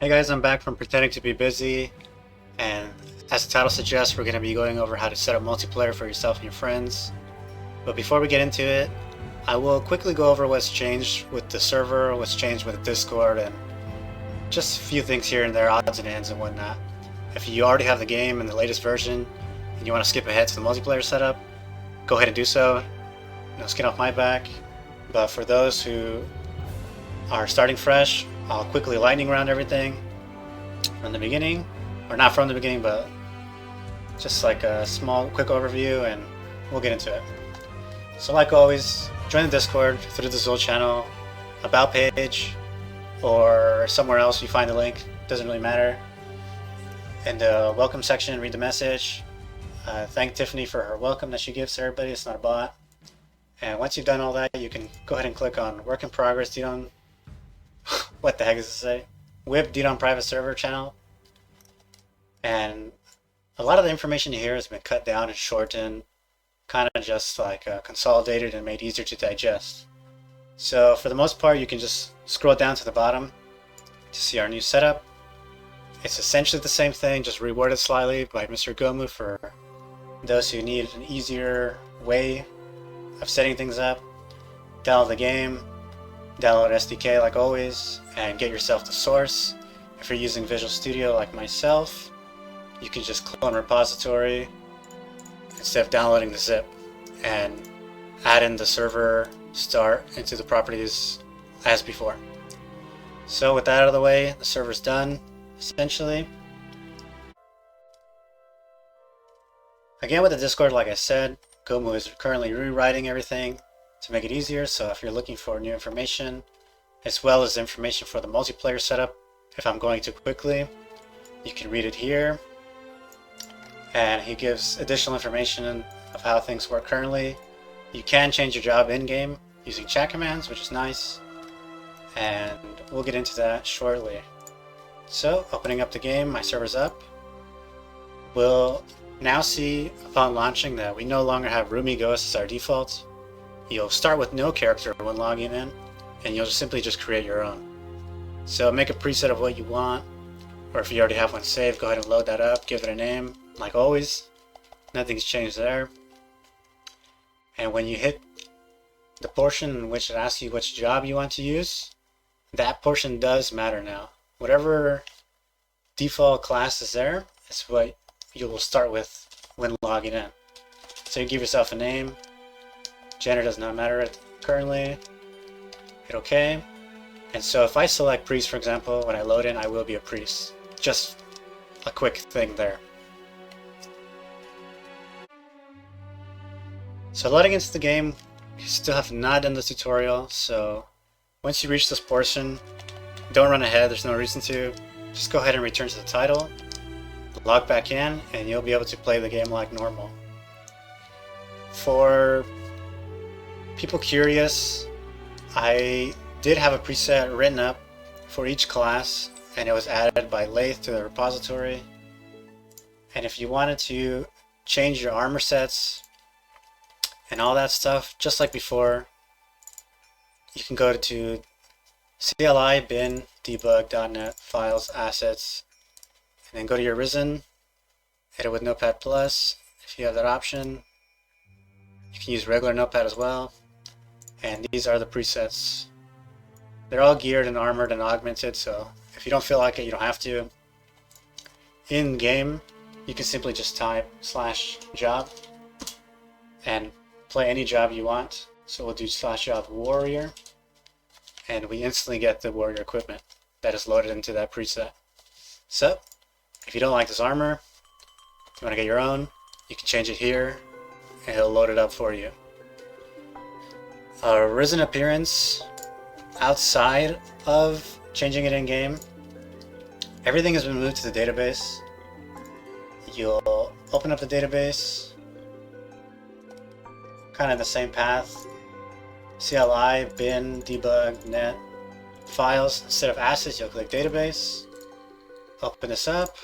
Hey guys, I'm back from pretending to be busy, and as the title suggests, we're going to be going over how to set up multiplayer for yourself and your friends. But before we get into it, I will quickly go over what's changed with the server, what's changed with the Discord, and just a few things here and there, odds and ends and whatnot. If you already have the game in the latest version, and you want to skip ahead to the multiplayer setup, go ahead and do so. No skin off my back. But for those who are starting fresh, I'll quickly lightning round everything from the beginning, or not from the beginning, but just like a small quick overview, and we'll get into it. So like always, join the Discord through the Zul channel, about page, or somewhere else you find the link, doesn't really matter. In the welcome section, read the message. Thank Tiffany for her welcome that she gives to everybody, it's not a bot. And once you've done all that, you can go ahead and click on work in progress, Didon. What the heck does it say? Whip Didon private server channel. And a lot of the information here has been cut down and shortened, kind of just like consolidated and made easier to digest. So for the most part, you can just scroll down to the bottom to see our new setup. It's essentially the same thing, just reworded slightly by Mr. Gomu for those who need an easier way of setting things up. Download the game, download SDK like always, and get yourself the source. If you're using Visual Studio like myself, you can just clone repository instead of downloading the zip, and add in the server start into the properties as before. So with that out of the way, the server's done, essentially. Again, with the Discord, like I said, Gomu is currently rewriting everything to make it easier, so if you're looking for new information, as well as information for the multiplayer setup, if I'm going too quickly, you can read it here. And he gives additional information of how things work currently. You can change your job in-game using chat commands, which is nice, and we'll get into that shortly. So, opening up the game, my server's up. We'll now see upon launching that we no longer have Rumi Ghost as our default. You'll start with no character when logging in, and you'll simply just create your own. So make a preset of what you want, or if you already have one saved, go ahead and load that up, give it a name, like always. Nothing's changed there. And when you hit the portion in which it asks you which job you want to use, that portion does matter now. Whatever default class is there is what you will start with when logging in. So you give yourself a name. Gender does not matter currently. Hit OK. And so if I select priest, for example, when I load in, I will be a priest. Just a quick thing there. So loading into the game, you still have not done the tutorial, so once you reach this portion, don't run ahead, there's no reason to. Just go ahead and return to the title, log back in, and you'll be able to play the game like normal. For people curious, I did have a preset written up for each class, and it was added by Lathe to the repository. And if you wanted to change your armor sets and all that stuff, just like before, you can go to CLI bin debug.net files assets, and then go to your Risen, edit with Notepad Plus if you have that option. You can use regular Notepad as well, and these are the presets. They're all geared and armored and augmented, so if you don't feel like it, you don't have to. In game, you can simply just type /job and play any job you want. So we'll do /job warrior, and we instantly get the warrior equipment that is loaded into that preset. So if you don't like this armor, you want to get your own, you can change it here and it'll load it up for you. Risen appearance, outside of changing it in game, everything has been moved to the database. You'll open up the database, kind of the same path. CLI, bin, debug, net, files. Instead of assets, you'll click database, open this up,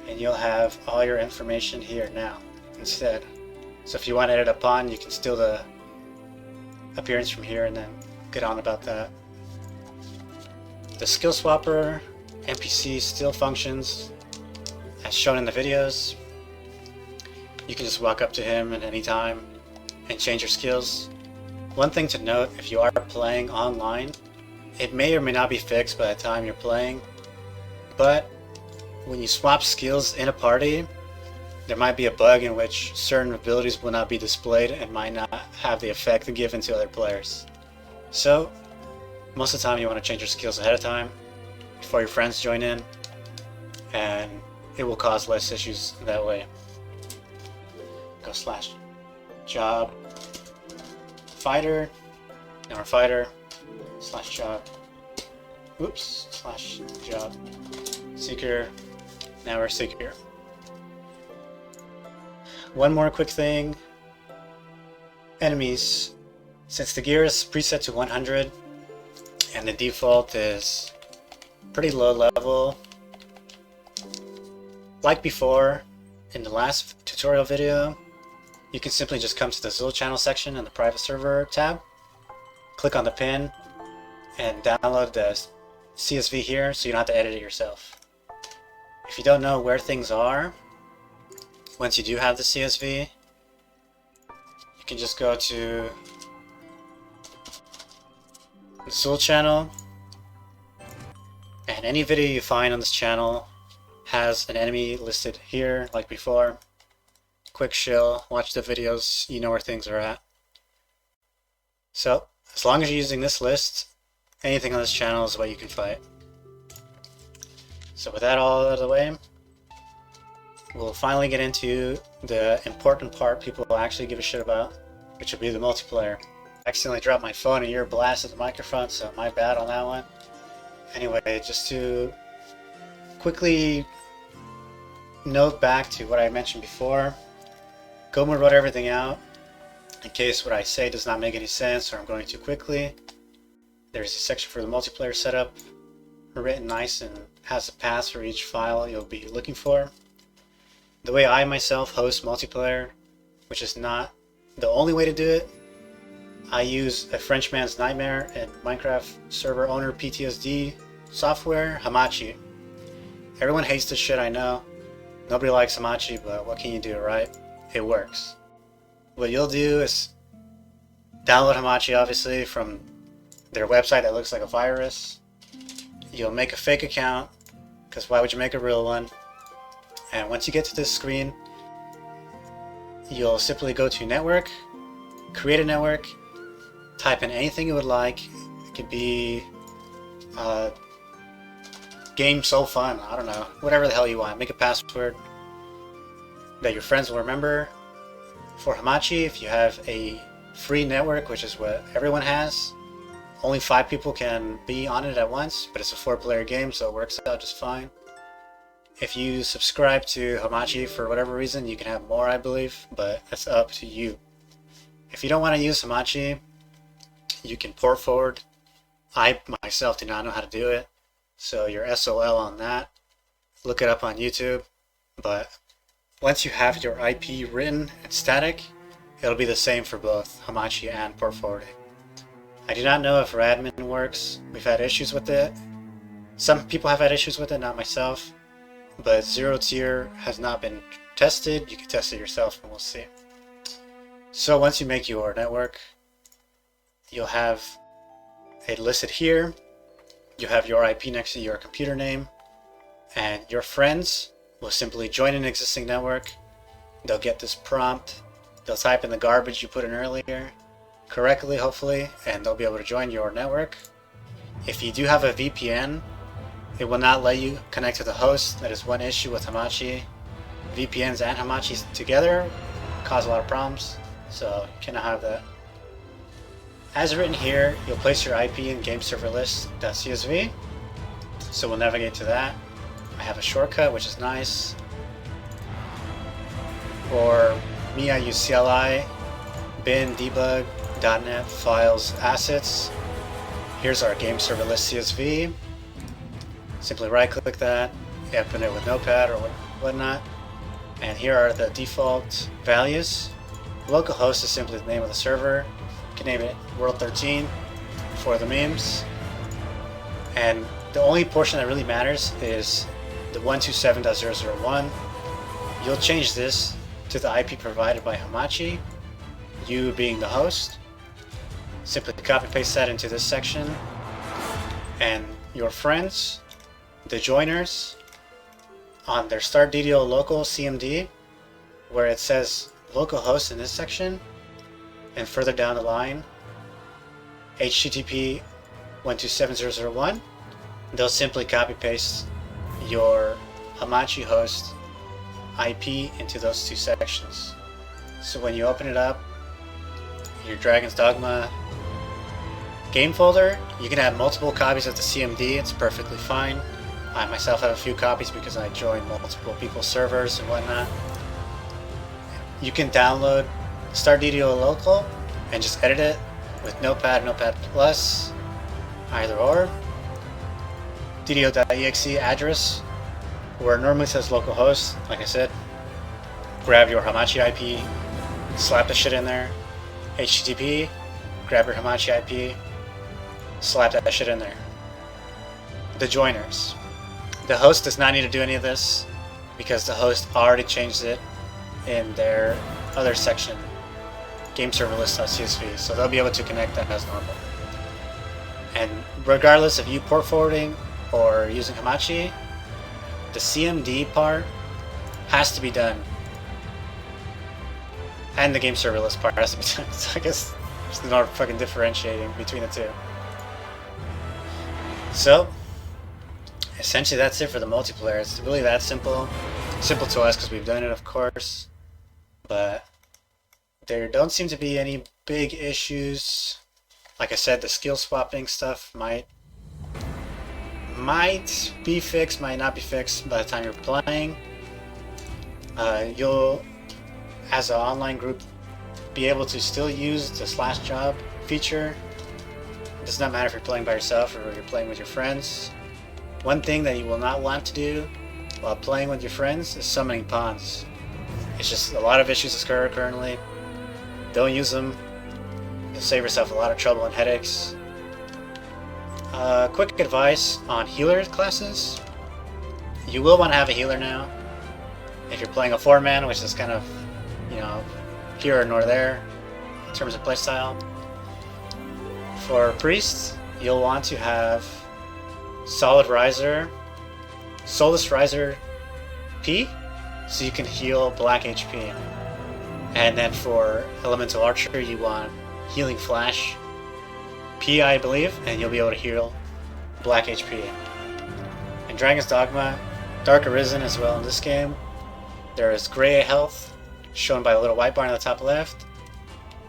and you'll have all your information here now instead. So if you want to edit upon, you can steal the appearance from here and then get on about that. The skill swapper NPC still functions as shown in the videos. You can just walk up to him at any time and change your skills. One thing to note, if you are playing online, it may or may not be fixed by the time you're playing, but when you swap skills in a party, there might be a bug in which certain abilities will not be displayed and might not have the effect given to other players. So, most of the time you want to change your skills ahead of time before your friends join in, and it will cause less issues that way. Go /job fighter, now we're fighter, /job, oops, /job seeker, now we're seeker. One more quick thing, enemies. Since the gear is preset to 100 and the default is pretty low level, like before in the last tutorial video, you can simply just come to the Zul channel section in the private server tab, click on the pin, and download the CSV here so you don't have to edit it yourself. If you don't know where things are, once you do have the CSV, you can just go to the Zul channel, and any video you find on this channel has an enemy listed here like before. Quick shill, watch the videos, you know where things are at. So, as long as you're using this list, anything on this channel is what you can fight. So with that all out of the way, we'll finally get into the important part people will actually give a shit about, which will be the multiplayer. I accidentally dropped my phone and you're blasted the microphone, so my bad on that one. Anyway, just to quickly note back to what I mentioned before, Dogma wrote everything out in case what I say does not make any sense or I'm going too quickly. There's a section for the multiplayer setup, written nice and has a path for each file you'll be looking for. The way I myself host multiplayer, which is not the only way to do it, I use a Frenchman's nightmare and Minecraft server owner PTSD software, Hamachi. Everyone hates this shit, I know. Nobody likes Hamachi, but what can you do, right? It works. What you'll do is download Hamachi, obviously, from their website that looks like a virus. You'll make a fake account, because why would you make a real one? And once you get to this screen, you'll simply go to network, create a network, type in anything you would like. It could be game so fun, I don't know, whatever the hell you want. Make a password that your friends will remember. For Hamachi, if you have a free network, which is what everyone has, only 5 people can be on it at once, but it's a 4-player game, so it works out just fine. If you subscribe to Hamachi for whatever reason, you can have more, I believe, but that's up to you. If you don't want to use Hamachi, you can port forward. I myself do not know how to do it, so you're SOL on that. Look it up on YouTube, but once you have your IP written and static, it'll be the same for both Hamachi and port forwarding. I do not know if Radmin works. We've had issues with it. Some people have had issues with it, not myself. But zero tier has not been tested. You can test it yourself and we'll see. So once you make your network, you'll have it listed here. You'll have your IP next to your computer name, and your friends will simply join an existing network. They'll get this prompt. They'll type in the garbage you put in earlier correctly, hopefully, and they'll be able to join your network. If you do have a VPN, it will not let you connect to the host. That is one issue with Hamachi. VPNs and Hamachi together cause a lot of problems, so you cannot have that. As written here, you'll place your IP in gameserverlist.csv, so we'll navigate to that. I have a shortcut, which is nice. For me, I use CLI, bin, debug, .NET, files, assets. Here's our gameserverlist CSV. Simply right-click that, open it with Notepad or whatnot, and here are the default values. Localhost is simply the name of the server. You can name it World 13 for the memes. And the only portion that really matters is the 127.0.0.1. You'll change this to the IP provided by Hamachi, you being the host. Simply copy paste that into this section, and your friends, the joiners, on their start DDO local CMD, where it says localhost in this section, and further down the line, HTTP 127.0.0.1, they'll simply copy paste your Hamachi host IP into those two sections. So when you open it up, your Dragon's Dogma game folder, you can have multiple copies of the CMD, it's perfectly fine. I myself have a few copies because I joined multiple people's servers and whatnot. You can download Start DDO Local and just edit it with Notepad, Notepad Plus, either or. DDO.exe address, where it normally says localhost, like I said, grab your Hamachi IP, slap the shit in there. HTTP, grab your Hamachi IP, slap that shit in there. The joiners. The host does not need to do any of this because the host already changed it in their other section, gameserverlist.csv, so they'll be able to connect that as normal. And regardless of you port forwarding or using Hamachi, the CMD part has to be done. And the game serverless part has to be done. So I guess there's no fucking differentiating between the two. So, essentially that's it for the multiplayer. It's really that simple. Simple to us because we've done it, of course. But there don't seem to be any big issues. Like I said, the skill swapping stuff might be fixed, might not be fixed by the time you're playing. You'll, as an online group, be able to still use the /job feature. It does not matter if you're playing by yourself or you're playing with your friends. One thing that you will not want to do while playing with your friends is summoning pawns. It's just a lot of issues occur currently. Don't use them. You'll save yourself a lot of trouble and headaches. Quick advice on healer classes. You will want to have a healer now. If you're playing a 4-man, which is kind of, here nor there in terms of playstyle. For priests, you'll want to have Solus Riser P, so you can heal black HP. And then for Elemental Archer, you want Healing Flash P, I believe, and you'll be able to heal black HP. In Dragon's Dogma, Dark Arisen as well in this game, there is Gray Health, shown by a little white bar on the top left,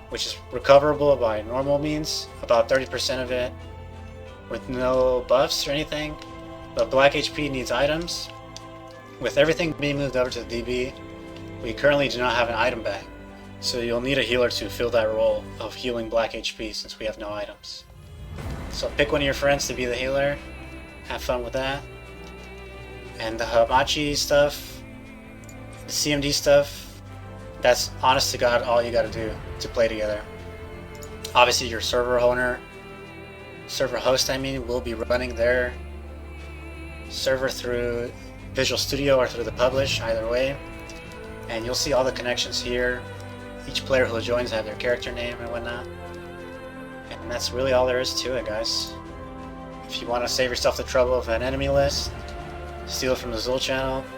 which is recoverable by normal means, about 30% of it, with no buffs or anything. But black HP needs items. With everything being moved over to the DB, we currently do not have an item bag, so you'll need a healer to fill that role of healing black HP since we have no items. So pick one of your friends to be the healer, have fun with that. And the Hamachi stuff, the CMD stuff, that's honest to God all you gotta do to play together. Obviously your server host will be running their server through Visual Studio or through the publish, either way. And you'll see all the connections here. Each player who joins have their character name and whatnot. And that's really all there is to it, guys. If you want to save yourself the trouble of an enemy list, steal it from the Zul channel,